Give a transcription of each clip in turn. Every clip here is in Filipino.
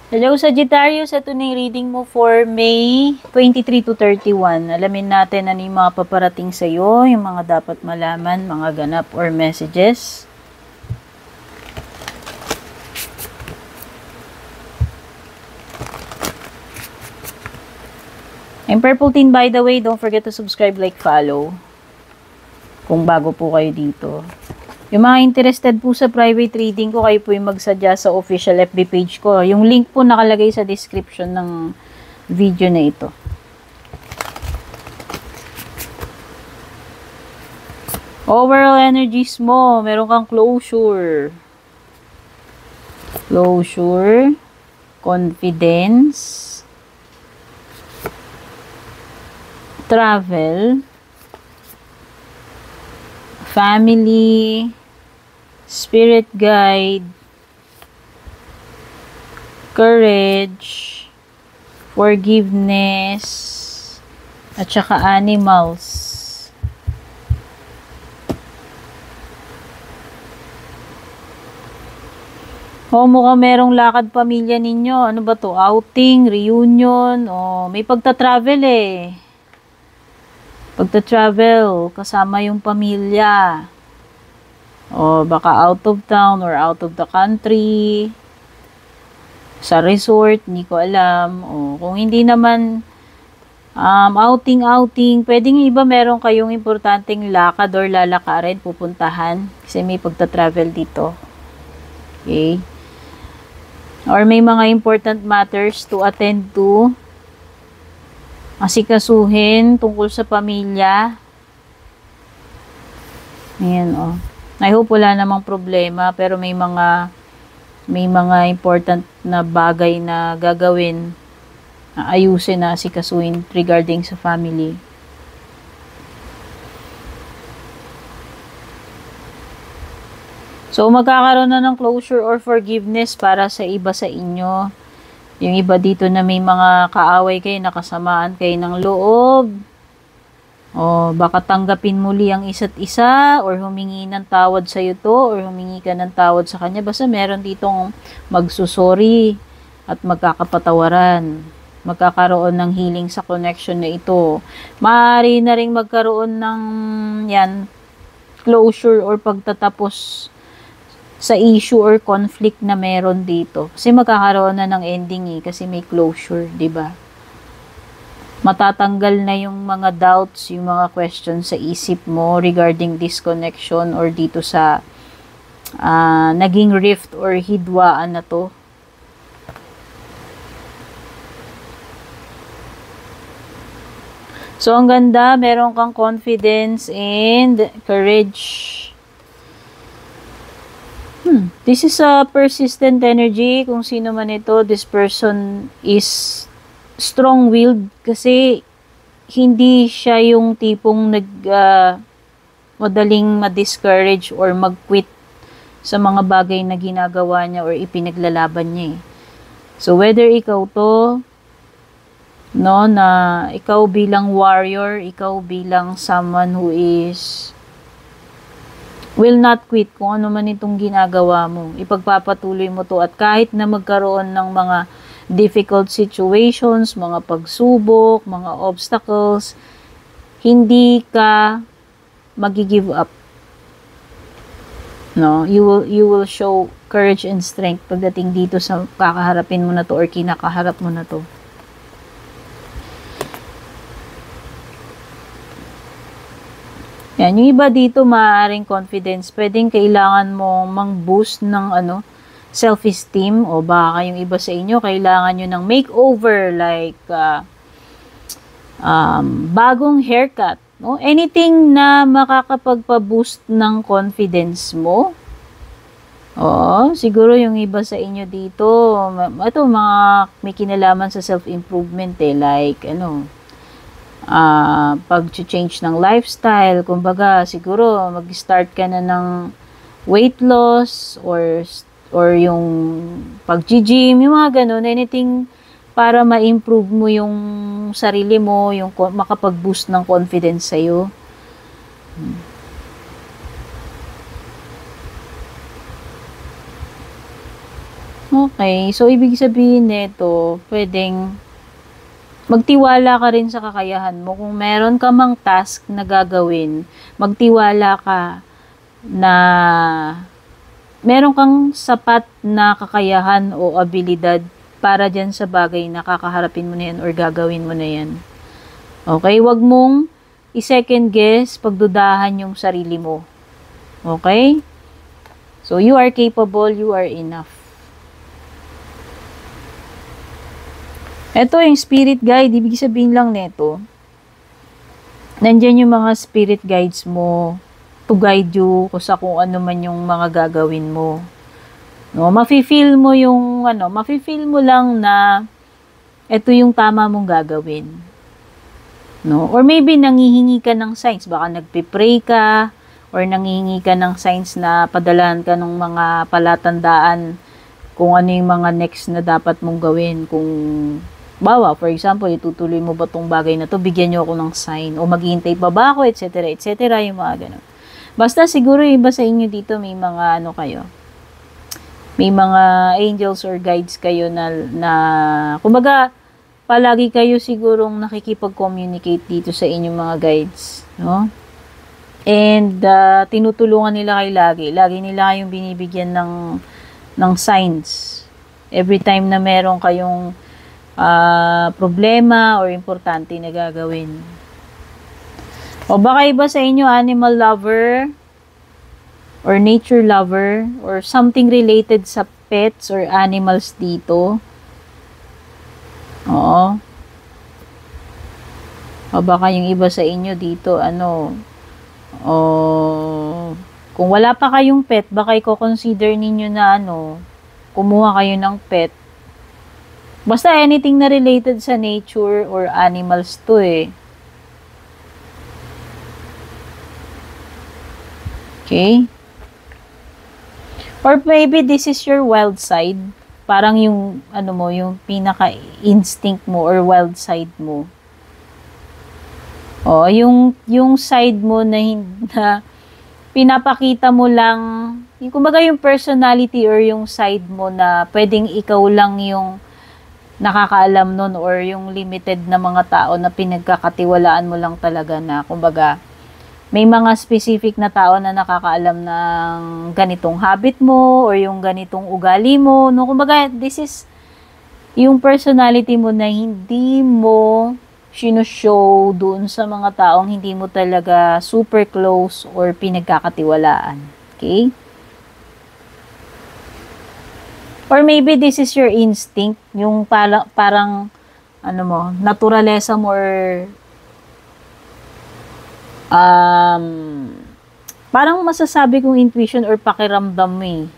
Hello Sagittarius, ito na yung reading mo for May 23 to 31. Alamin natin ano yung mga paparating sa iyo, yung mga dapat malaman, mga ganap or messages. I'm Purple Teen, by the way. Don't forget to subscribe, like, follow. Kung bago po kayo dito. Yung mga interested po sa private reading ko, kayo po yung magsadya sa official FB page ko. Yung link po nakalagay sa description ng video na ito. Overall energies mo, meron kang closure. Closure, confidence, travel, family, spirit guide, courage, forgiveness, at saka animals. Mukhang merong lakad pamilya ninyo. Ano ba to? Outing, reunion, o may pagta-travel eh. Pagta-travel, kasama yung pamilya. O baka out of town or out of the country. Sa resort, hindi ko alam. O kung hindi naman outing, pwedeng iba meron kayong importanteng lakad or lalakarin, pupuntahan. Kasi may pagta-travel dito. Okay? Or may mga important matters to attend to. Asikasuhin tungkol sa pamilya. Ayan, oh. I hope wala namang problema, pero may mga important na bagay na gagawin, ayusin na asikasuhin regarding sa family. So, magkakaroon na ng closure or forgiveness para sa iba sa inyo. Yung iba dito na may mga kaaway kayo, nakasamaan kayo ng loob. O baka tanggapin muli ang isa't isa or humingi ng tawad sa iyo to or humingi ka ng tawad sa kanya. Basta meron ditong magsusori at magkakapatawaran. Magkakaroon ng healing sa connection na ito. Maaari na rin magkaroon ng closure or pagtatapos sa issue or conflict na meron dito. Kasi magkakaroon na ng ending kasi may closure, 'di ba? Matatanggal na yung mga doubts, yung mga questions sa isip mo regarding this connection or dito sa naging rift or hidwaan na to. So, ang ganda, meron kang confidence and courage. This is a persistent energy. Kung sino man ito, this person is strong-willed kasi hindi siya yung tipong madaling ma-discourage or mag-quit sa mga bagay na ginagawa niya or ipinaglalaban niya eh. So, whether ikaw to, no, na ikaw bilang warrior, ikaw bilang someone who will not quit kung ano man itong ginagawa mo. Ipagpapatuloy mo to at kahit na magkaroon ng mga difficult situations, mga pagsubok, mga obstacles, hindi ka magi-give up. No, you will show courage and strength pagdating dito sa kakaharapin mo na to or kinakaharap mo na to. Yan, yung iba dito maaaring confidence, pwedeng kailangan mo mang-boost ng self-esteem o baka yung iba sa inyo kailangan nyo ng makeover like bagong haircut, no? Anything na makakapagpa-boost ng confidence mo. Siguro yung iba sa inyo dito, ito mga may kinalaman sa self-improvement like pag-change ng lifestyle, kumbaga siguro mag-start ka na ng weight loss or yung pag-gym, yung mga ganun, anything para ma-improve mo yung sarili mo, yung makapag-boost ng confidence sa'yo. Okay, so ibig sabihin nito, pwedeng magtiwala ka rin sa kakayahan mo. Kung meron ka mang task na gagawin, magtiwala ka na meron kang sapat na kakayahan o abilidad para dyan sa bagay na kakaharapin mo na yan or gagawin mo na yan. Okay, wag mong i-second guess, pagdudahan yung sarili mo. Okay? So, you are capable, you are enough. Ito yung spirit guide, ibig sabihin lang nito, nandyan yung mga spirit guides mo to guide you kung ano man yung mga gagawin mo. No, mafe-feel mo yung mafe-feel mo lang na ito yung tama mong gagawin. No? Or maybe nanghihingi ka ng signs, baka nagpe-pray ka or nanghihingi ka ng signs na padalahan ka ng mga palatandaan kung ano yung mga next na dapat mong gawin. Kung bawa, for example, itutuloy mo ba tong bagay na to, bigyan niyo ako ng sign o maghihintay pa ba ako, etc. etc. yung mga ganun. Basta siguro iba sa inyo dito may mga kayo. May mga angels or guides kayo na kumbaga, palagi kayo sigurong nakikipag-communicate dito sa inyong mga guides, no? And tinutulungan nila kayo lagi. Lagi nila kayong binibigyan ng signs. Every time na meron kayong problema or importante na gagawin. O baka iba sa inyo, animal lover or nature lover or something related sa pets or animals dito. Oo. O baka yung iba sa inyo dito, kung wala pa kayong pet, baka i-consider ninyo na kumuha kayo ng pet. Basta anything na related sa nature or animals to eh. Okay? Or maybe this is your wild side. Parang yung, yung pinaka-instinct mo or wild side mo. O, yung side mo na pinapakita mo lang, kumbaga yung personality or yung side mo na pwedeng ikaw lang yung nakakaalam nun or yung limited na mga tao na pinagkakatiwalaan mo lang talaga na kumbaga may mga specific na tao na nakakaalam ng ganitong habit mo or yung ganitong ugali mo, no? Kumbaga this is yung personality mo na hindi mo sinushow doon sa mga taong hindi mo talaga super close or pinagkakatiwalaan. Okay? Or maybe this is your instinct, yung parang naturalesa mo or parang masasabi kong intuition or pakiramdam mo eh.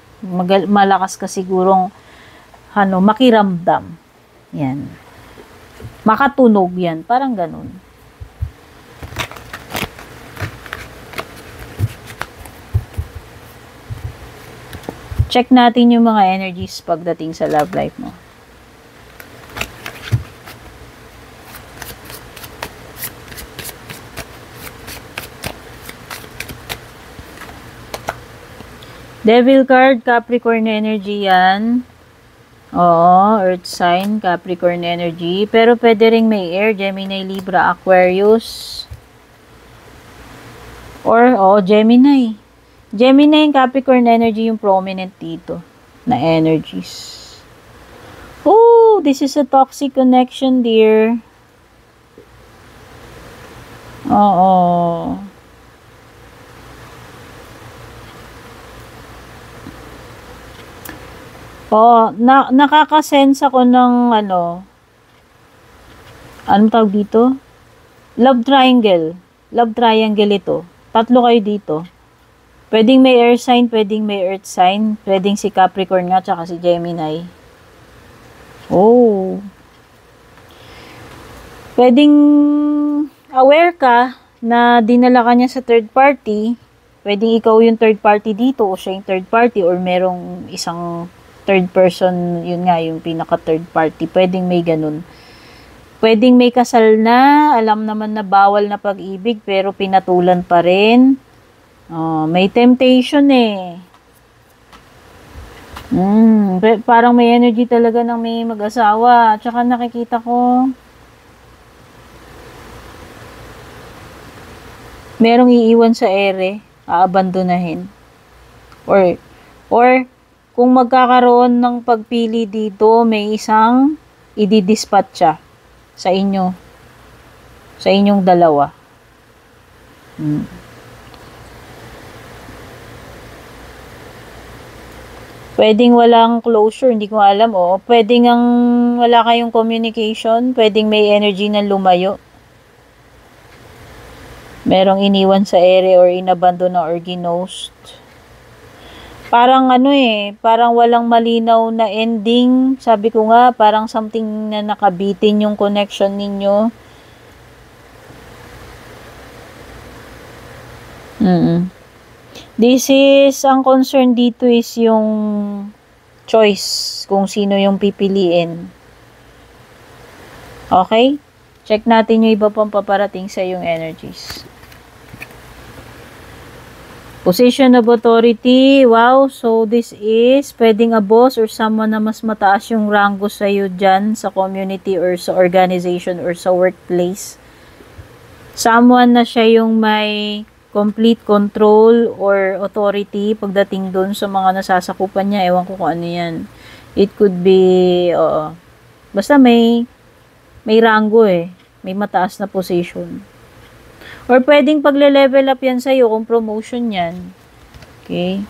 Malakas ka sigurong makiramdam. Yan. Makatunog yan. Parang ganun. Check natin yung mga energies pagdating sa love life mo. Devil card, Capricorn energy yan. Oo, Earth sign, Capricorn energy. Pero pwede ring may air, Gemini, Libra, Aquarius. Or, Gemini. Gemini and Capricorn energy yung prominent dito na energies. Oh, this is a toxic connection, dear. Oo. Nakaka-sense ako ng anong tawag dito? Love triangle. Love triangle ito. 3 kayo dito. Pwedeng may air sign, pwedeng may earth sign, pwedeng si Capricorn nga, tsaka si Gemini. Oh. Pwedeng aware ka na dinala ka niya sa third party. Pwedeng ikaw yung third party dito o siya yung third party or merong isang third person, yun nga, yung pinaka third party. Pwedeng may ganun. Pwedeng may kasal na, alam naman na bawal na pag-ibig, pero pinatulan pa rin. May temptation eh. Parang may energy talaga ng may mag-asawa. At saka nakikita ko, merong iiwan sa ere, aabandonahin. Or kung magkakaroon ng pagpili dito, may isang ididispatcha sa inyo. Sa inyong dalawa. Pwedeng walang closure, hindi ko alam. O, pwedeng ang wala kayong communication, pwedeng may energy na lumayo. Merong iniwan sa ere or inabandon or ginost. Parang parang walang malinaw na ending. Sabi ko nga, parang something na nakabitin yung connection ninyo. This is, ang concern dito is yung choice, kung sino yung pipiliin. Okay? Check natin yung iba pang paparating sa yung energies. Position of authority. Wow, so this is pwedeng a boss or someone na mas mataas yung rango sa'yo dyan sa community or sa organization or sa workplace. Someone na siya yung may complete control or authority pagdating doon sa mga nasasakupan niya. Ewan ko kung ano yan. It could be, basta may rango may mataas na position. Or pwedeng pagle-level up yan sa'yo kung promotion yan. Okay?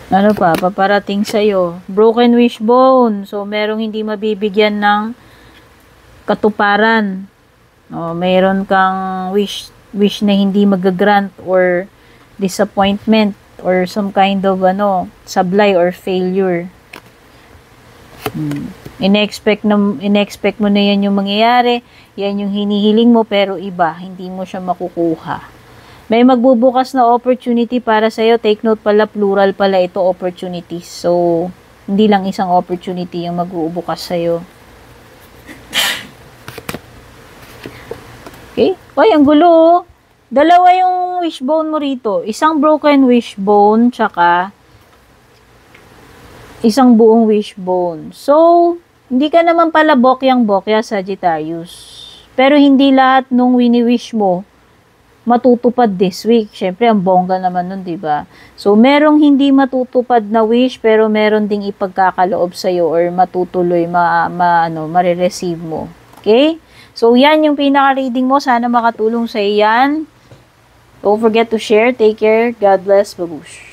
Ano pa? Paparating sa'yo. Broken wishbone. So, merong hindi mabibigyan ng katuparan. Mayroon kang wish na hindi mag-grant or disappointment or some kind of sablay or failure. Inexpect mo na yan yung mangyayari, yan yung hinihiling mo pero iba, hindi mo siya makukuha. May magbubukas na opportunity para sa'yo. Take note pala, plural pala ito, opportunities. So, hindi lang isang opportunity yung magbubukas sa'yo. Okay? Uy, ang gulo. Dalawa yung wishbone mo rito. Isang broken wishbone, tsaka isang buong wishbone. So, hindi ka naman pala bokyang-bokya, Sagittarius. Pero hindi lahat nung wini-wish mo matutupad this week. Syempre, ang bongga naman nun, diba? So, merong hindi matutupad na wish, pero meron ding ipagkakaloob sa'yo or matutuloy, marireceive mo. Okay? So, yan yung pinaka-reading mo. Sana makatulong sa iyan. Don't forget to share. Take care. God bless. Babush.